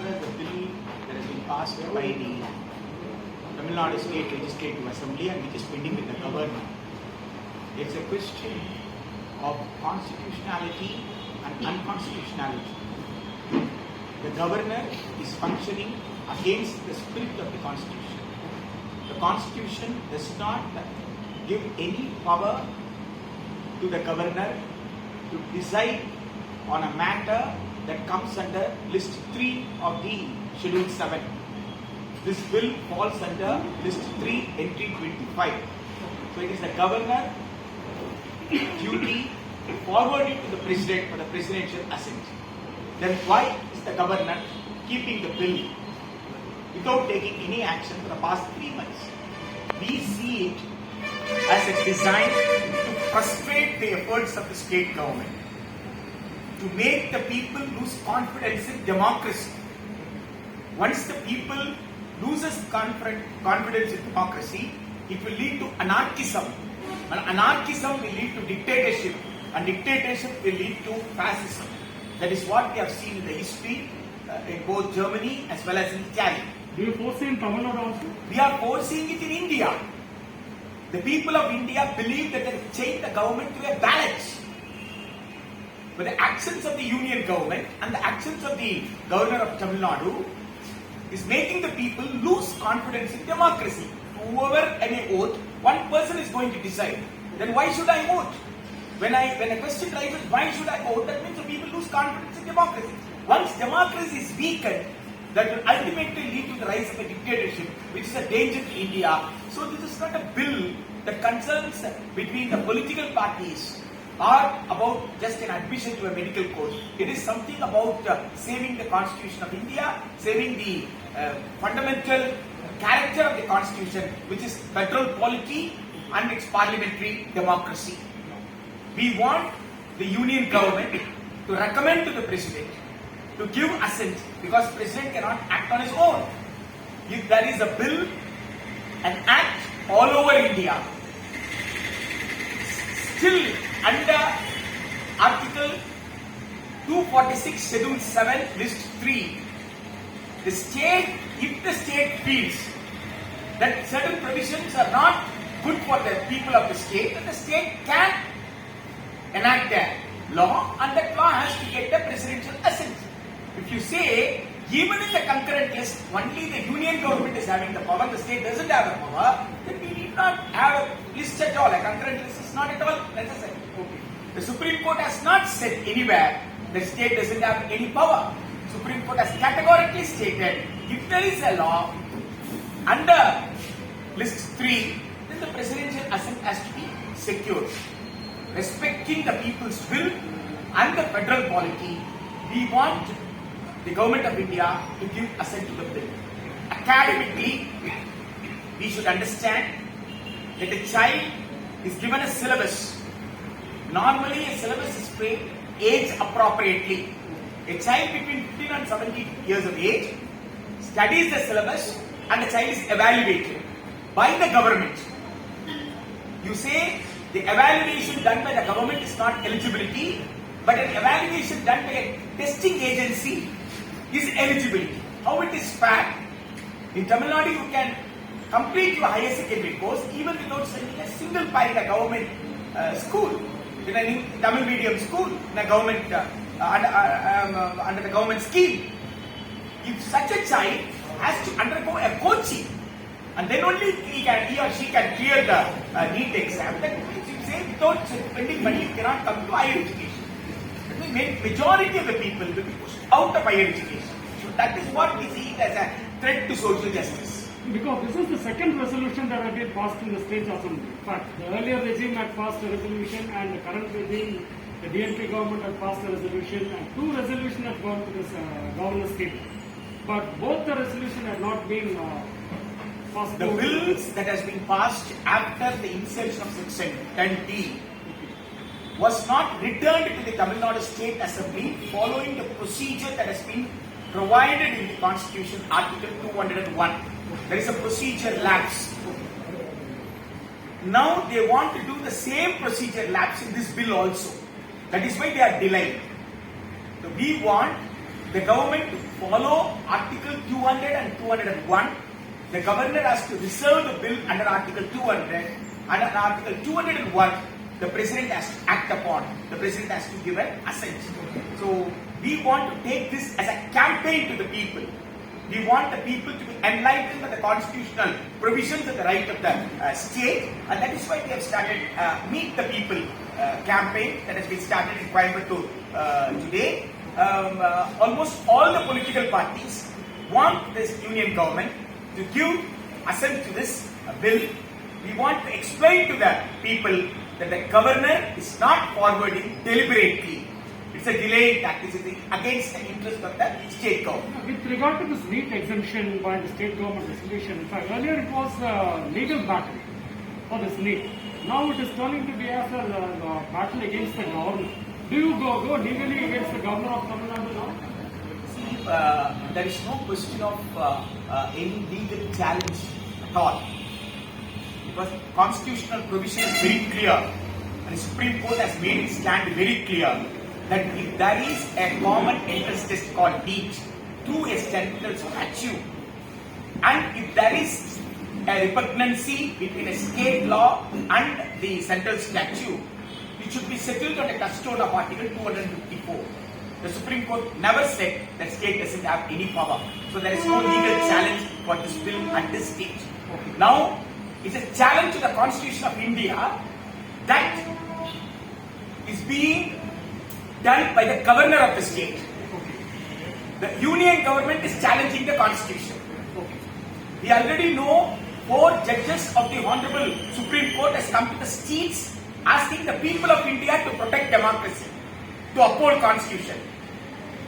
far as the bill that has been passed by the Tamil Nadu State Legislative Assembly and which is pending with the governor, it's a question of constitutionality and unconstitutionality. The governor is functioning against the spirit of the Constitution. The Constitution does not give any power to the governor to decide on a matter that comes under list 3 of the schedule 7. This bill falls under list 3 entry 25. So it is the governor duty to forward it to the president for the presidential assent. Then why is the governor keeping the bill without taking any action for the past 3 months? We see it as a design to frustrate the efforts of the state government, to make the people lose confidence in democracy. Once the people loses confidence in democracy, it will lead to anarchism. And anarchism will lead to dictatorship. And dictatorship will lead to fascism. That is what we have seen in the history in both Germany as well as in Italy. Do you foresee in Tamil Nadu also? We are foreseeing it in India. The people of India believe that they can change the government to a ballot. But the actions of the union government and the actions of the governor of Tamil Nadu is making the people lose confidence in democracy. Whoever any vote, one person is going to decide. Then why should I vote? When a question arises, why should I vote? That means the people lose confidence in democracy. Once democracy is weakened, that will ultimately lead to the rise of a dictatorship, which is a danger to India. So this is not a bill that concerns between the political parties or about just an admission to a medical course. It is something about saving the Constitution of India, saving the fundamental character of the Constitution, which is federal polity and its parliamentary democracy. We want the union government to recommend to the president to give assent, because president cannot act on his own. If there is a bill, an act all over India, still under Article 246, Schedule 7, List 3, the state, if the state feels that certain provisions are not good for the people of the state, then the state can enact a law, and that law has to get the presidential assent. If you say, even in the concurrent list, only the union government is having the power, the state doesn't have the power, then we need not have a list at all. A concurrent list is not at all necessary. Okay. The Supreme Court has not said anywhere the state doesn't have any power. Supreme Court has categorically stated, if there is a law under list 3, then the presidential assent has to be secured. Respecting the people's will and the federal polity, we want the government of India to give assent to the bill. Academically, we should understand that a child is given a syllabus. Normally, a syllabus is framed age appropriately. A child between 15 and 17 years of age studies the syllabus and the child is evaluated by the government. You say the evaluation done by the government is not eligibility, but an evaluation done by a testing agency is eligibility. How it is fair? In Tamil Nadu, you can complete your higher secondary course even without sending a single pie in a government school, in a Tamil medium school, in a government under the government scheme. If such a child has to undergo a coaching, and then only he or she can clear the NEET exam, that means you say without spending money you cannot come to higher education. That means majority of the people will be pushed out of higher education. So that is what we see it as a threat to social justice. Because this is the second resolution that has been passed in the state assembly. In fact, the earlier regime had passed a resolution, and the current regime, the DNP government had passed a resolution, and 2 resolutions have gone to this governor's state. But both the resolutions have not been passed. The bills that has been passed after the insertion of section 10D was not returned to the Tamil Nadu State Assembly following the procedure that has been provided in the Constitution, Article 201. There is a procedure lapse. Now they want to do the same procedure lapse in this bill also. That is why they are delaying. So we want the government to follow Article 200 and 201. The governor has to reserve the bill under Article 200, and under Article 201, the president has to act upon. The president has to give an assent. So we want to take this as a campaign to the people. We want the people to be enlightened by the constitutional provisions of the right of the state, and that is why we have started Meet the People campaign that has been started in Coimbatore today. Almost all the political parties want this union government to give assent to this bill. We want to explain to the people that the governor is not forwarding deliberately. It's a delayed tactic against the interest of the state government. With regard to this NEET exemption by the state government resolution, in fact, earlier it was a legal battle for this NEET. Now it is turning to be as a battle against the government. Do you go legally against the governor of Tamil Nadu now? See, there is no question of any legal challenge at all. Because constitutional provision is very clear, and the Supreme Court has made it stand very clear that if there is a common entrance test called NEET through a central statute, and if there is a repugnancy between a state law and the central statute, it should be settled on the touchstone of Article 254. The Supreme Court never said that state doesn't have any power. So there is no legal challenge for this bill at this stage. Now, it's a challenge to the Constitution of India that is being done by the governor of the state. The union government is challenging the Constitution. We already know 4 judges of the Honorable Supreme Court has come to the streets asking the people of India to protect democracy, to uphold Constitution.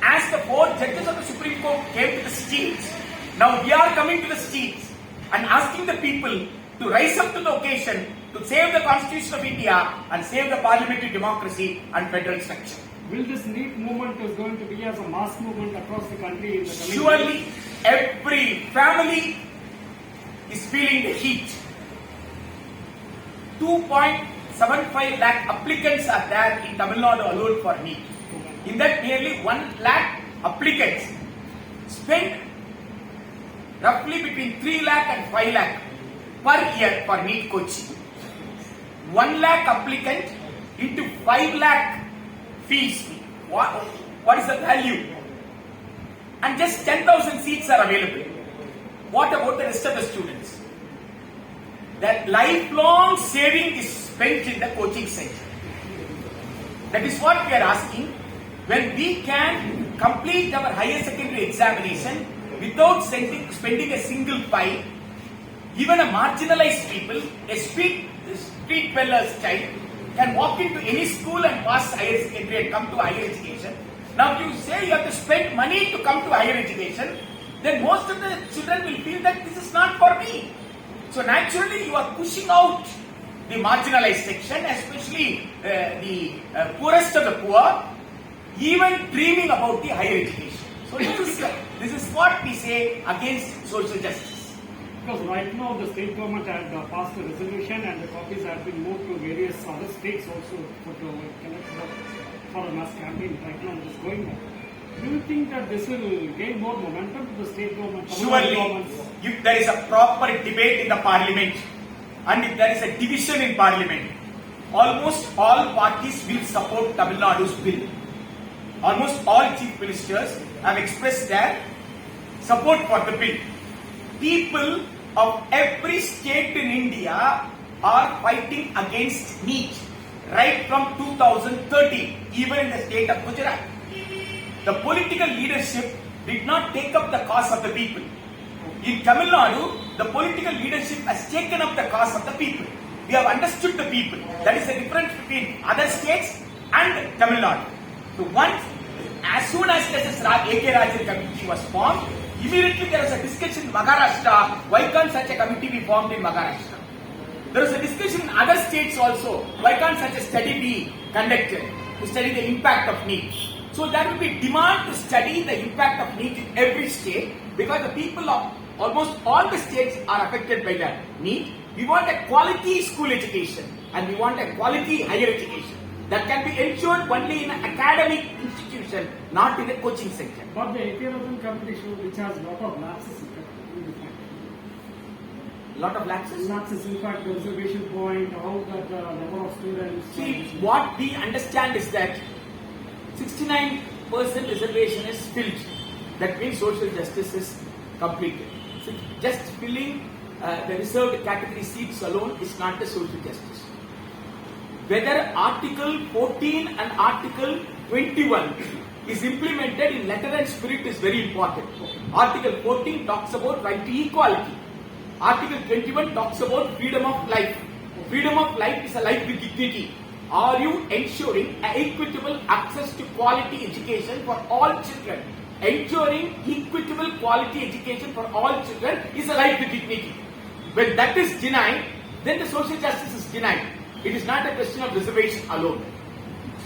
As the 4 judges of the Supreme Court came to the streets, now we are coming to the streets and asking the people to rise up to the occasion to save the Constitution of India and save the parliamentary democracy and federal structure. Will this NEET movement is going to be as a mass movement across the country in the coming Surely days? every family is feeling the heat. 2.75 lakh applicants are there in Tamil Nadu alone for NEET. In that, nearly 1 lakh applicants spend roughly between 3 lakh and 5 lakh per year for NEET coaching. 1 lakh applicant into 5 lakh fees. What is the value? And just 10,000 seats are available. What about the rest of the students? That lifelong saving is spent in the coaching center. That is what we are asking. When we can complete our higher secondary examination without spending a single pie, even a marginalized people, a street dweller's child, can walk into any school and pass higher secondary and come to higher education. Now, if you say you have to spend money to come to higher education, then most of the children will feel that this is not for me. So naturally, you are pushing out the marginalized section, especially the poorest of the poor, even dreaming about the higher education. So this is what we say against social justice. Because right now the state government had passed a resolution and the copies have been moved to various other states also for a mass campaign. Right now it is going on. Do you think that this will gain more momentum to the state government? Surely, if there is a proper debate in the parliament and if there is a division in parliament, almost all parties will support Tamil Nadu's bill. Almost all chief ministers have expressed their support for the bill. People of every state in India are fighting against NEET right from 2013, even in the state of Gujarat. The political leadership did not take up the cause of the people. In Tamil Nadu, the political leadership has taken up the cause of the people. We have understood the people. That is the difference between other states and Tamil Nadu. So as soon as this A.K. Rajan committee was formed, immediately there was a discussion in Maharashtra, why can't such a committee be formed in Maharashtra? There was a discussion in other states also, why can't such a study be conducted to study the impact of NEET? So there will be demand to study the impact of NEET in every state because the people of almost all the states are affected by the NEET. We want a quality school education and we want a quality higher education that can be ensured only in an academic institution. institution, not in a coaching center. But the Ethiopian competition, which has a lot of lapses, Lot of lapses. lapses, in fact, the reservation point, how that number of students. See, what we understand is that 69% reservation is filled. That means social justice is completed. So just filling the reserved category seats alone is not the social justice. Whether Article 14 and Article 21 is implemented in letter and spirit is very important. Article 14 talks about right to equality. Article 21 talks about freedom of life. Freedom of life is a life with dignity. Are you ensuring equitable access to quality education for all children? Ensuring equitable quality education for all children is a life with dignity. When that is denied, then the social justice is denied. It is not a question of reservation alone.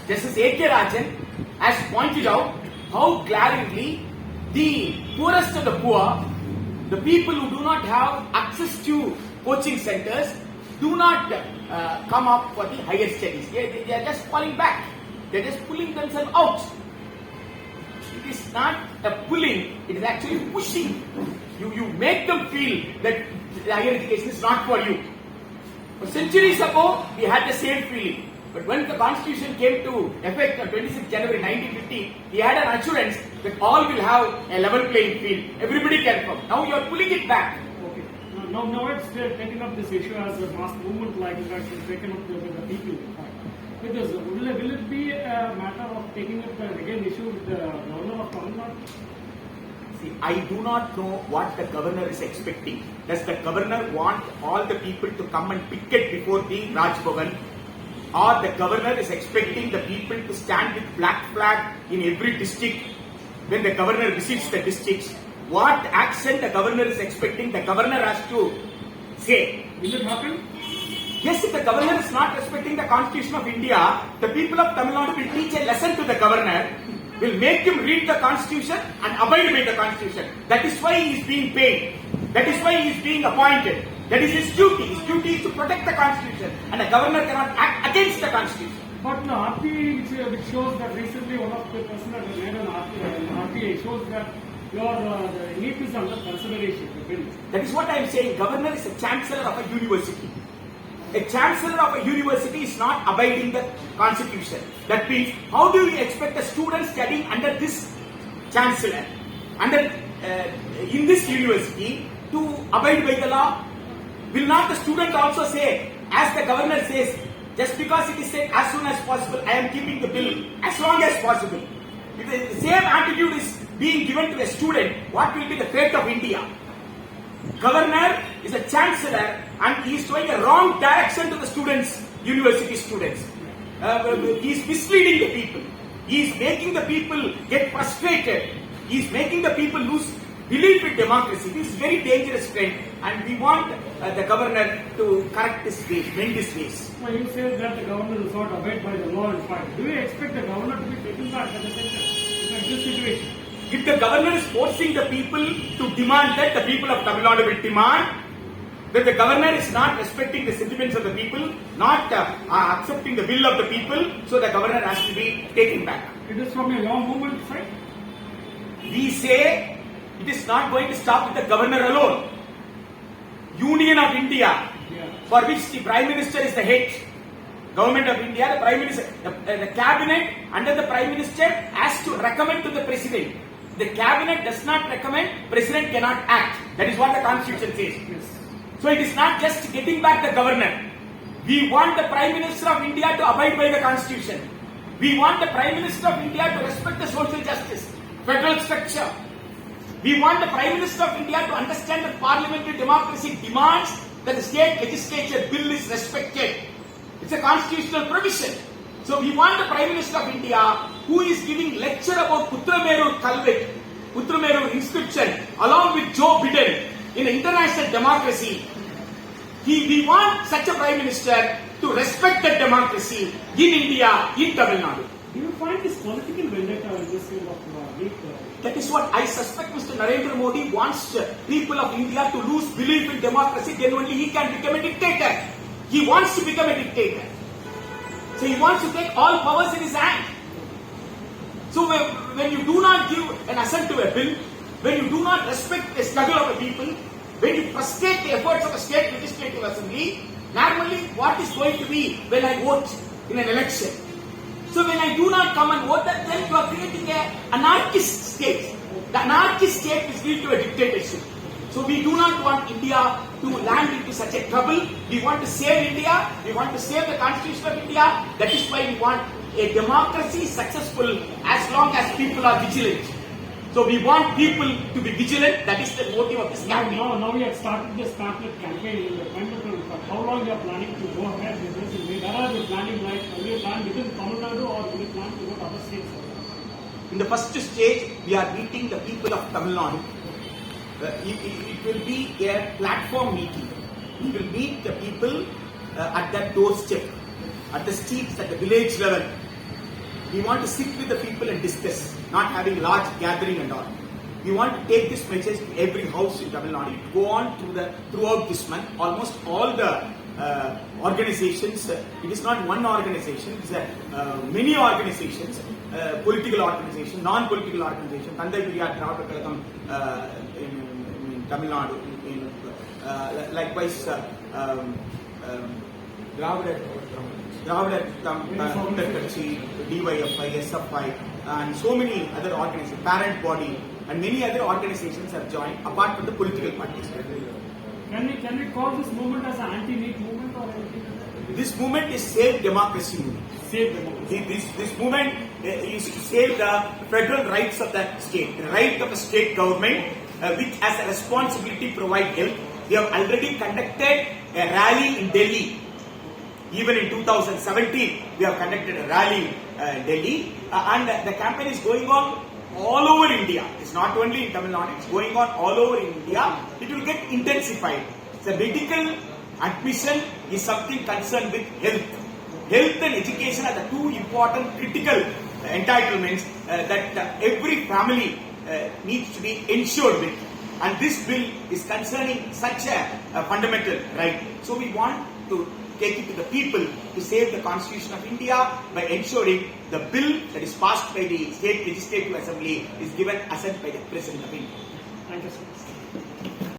Justice A.K. Rajan has pointed out how glaringly the poorest of the poor, the people who do not have access to coaching centers, do not come up for the higher studies. They are just falling back. They are just pulling themselves out. It is not a pulling, it is actually pushing. You make them feel that higher education is not for you. For centuries ago, we had the same feeling. But when the constitution came to effect on 26 January 1950, we had an assurance that all will have a level playing field. Everybody can come. Now you are pulling it back. Okay. Now it's taking up this issue as a mass movement, like in fact it's taken up with the people. In fact. Because will it be a matter of taking up again issue with the governor of Tamil Nadu? See, I do not know what the governor is expecting. Does the governor want all the people to come and picket before the Raj Bhavan? Or the governor is expecting the people to stand with black flag in every district when the governor visits the districts? What action the governor is expecting, the governor has to say. Will it happen? Yes, if the governor is not respecting the Constitution of India, the people of Tamil Nadu will teach a lesson to the governor, will make him read the Constitution and abide by the Constitution. That is why he is being paid. That is why he is being appointed. That is his duty. His duty is to protect the Constitution, and the governor cannot act against the Constitution. But the RTA, which shows that recently one of the person that made an RTA shows that your NEET is under consideration. That is what I am saying. Governor is a chancellor of a university. A chancellor of a university is not abiding the Constitution. That means, how do you expect a student studying under this chancellor, in this university, to abide by the law? Will not the student also say, as the governor says, just because it is said as soon as possible, I am keeping the bill as long as possible? If the same attitude is being given to a student, what will be the fate of India? Governor is a chancellor and he is showing a wrong direction to the students, university students. He is misleading the people. He is making the people get frustrated. He is making the people lose belief in democracy. This is very dangerous trend, and we want the governor to correct this ways, mend this ways. Well, you say that the governor does not abide by the law. In fact, do you expect the governor to be taken back at the center in this situation? If the governor is forcing the people to demand that, the people of Tamil Nadu will demand that the governor is not respecting the sentiments of the people, not accepting the will of the people, so the governor has to be taken back. It is from a law movement side? We say it is not going to stop with the governor alone. Union of India, for which the Prime Minister is the head. Government of India, the Prime Minister, the cabinet under the Prime Minister has to recommend to the President. The cabinet does not recommend, President cannot act. That is what the Constitution says. Yes. So it is not just getting back the governor. We want the Prime Minister of India to abide by the Constitution. We want the Prime Minister of India to respect the social justice, federal structure. We want the Prime Minister of India to understand that parliamentary democracy demands that the state legislature bill is respected. It's a constitutional provision. So we want the Prime Minister of India, who is giving lecture about Uttaramerur Kalvet, Uttaramerur inscription, along with Joe Biden in international democracy. We want such a Prime Minister to respect that democracy in India, in Tamil Nadu. Do you find this political vendetta in this kind of NEET? That is what I suspect Mr. Narendra Modi wants people of India to lose belief in democracy, then only he can become a dictator. He wants to become a dictator. So he wants to take all powers in his hand. So when you do not give an assent to a bill, when you do not respect the struggle of the people, when you frustrate the efforts of a state legislative assembly, normally what is going to be when I vote in an election? So when I do not come and vote, then you are creating an anarchist state. The anarchist state is lead to a dictatorship. So we do not want India to land into such a trouble. We want to save India. We want to save the Constitution of India. That is why we want a democracy successful as long as people are vigilant. So we want people to be vigilant. That is the motive of this campaign. Now we have started this pamphlet campaign in the Coimbatore. How long you are planning to go ahead with this? Where are you planning, like, will you plan within Tamil Nadu or will you plan to go to other states? In the first stage, we are meeting the people of Tamil Nadu. It will be a platform meeting. We will meet the people at that doorstep, at the streets, at the village level. We want to sit with the people and discuss, not having large gathering and all. We want to take this message to every house in Tamil Nadu. Go on throughout this month. Almost all the organizations, it is not one organization, it is many organizations, political organization, non-political organization, Tandai Periyar Dravida Kazhagam in Tamil Nadu, likewise Dravida Kazhi, DYFI, SFI, and so many other organizations, parent body, and many other organizations have joined apart from the political parties. Can we call this movement as an anti-NEET movement or anything? This movement is Save Democracy movement. Save democracy. This movement is to save the federal rights of the state, the right of the state government, which has a responsibility to provide help. We have already conducted a rally in Delhi. Even in 2017, we have conducted a rally in Delhi, and the campaign is going on all over India. It's not only in Tamil Nadu, it's going on all over India. It will get intensified. The medical admission is something concerned with health. Health and education are the two important critical entitlements that every family needs to be ensured with. And this bill is concerning such a fundamental right. So we want to take it to the people to save the Constitution of India by ensuring the bill that is passed by the State Legislative Assembly is given assent by the President of India. Thank you so much.